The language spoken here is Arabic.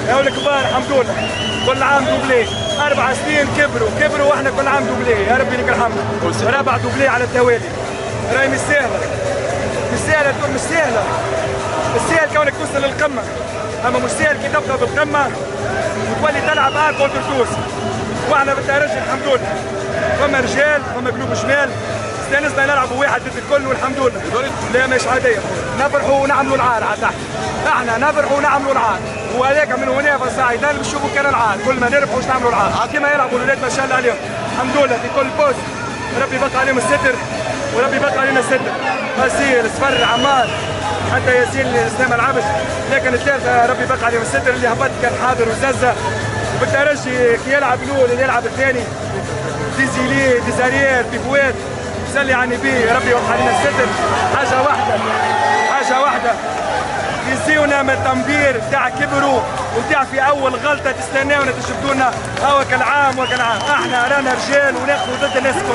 يا الكبار الحمد لله كل عام دوبلي 4 سنين كبروا واحنا كل عام دوبلي يا ربي لك الحمد. رابع دوبلي على التوالي. راهي مش سهله مش سهل كونك توصل للقمه، اما مش سهل كي تبقى بالقمه وتولي تلعب كونتر توس. واحنا بالترجي الحمد لله فما رجال فما قلوب شمال استانسنا نلعبوا واحد ضد الكل والحمد لله. لا مش عاديه، نفرحوا ونعملوا العار على تحت، احنا نفرحوا ونعملوا العار، وهذاك من هنا فالصعيدان بنشوفوا كان العار، كل ما نربحوا نعملوا العار كما يلعبوا الولاد ما شاء الله عليهم الحمد لله في كل بوست. ربي يبقى عليهم الستر وربي يبقى علينا الستر. غسيل صفر عمار حتى ياسين اسلام العبد، لكن الثالثه ربي يبقى عليهم الستر. اللي هبط كان حاضر وزازه، وبالترجي كي يلعب الاول اللي يلعب الثاني ديزيلي ديزاريير بيفوات سلي يعني بيه. ربي يوفق علينا الستر. حاجه واحده يزيونا من التنبير تاع كبروا وتاع في اول غلطه تستناونا تشدونا هو كالعام احنا رانا رجال وناخذ ضد الناس الكل.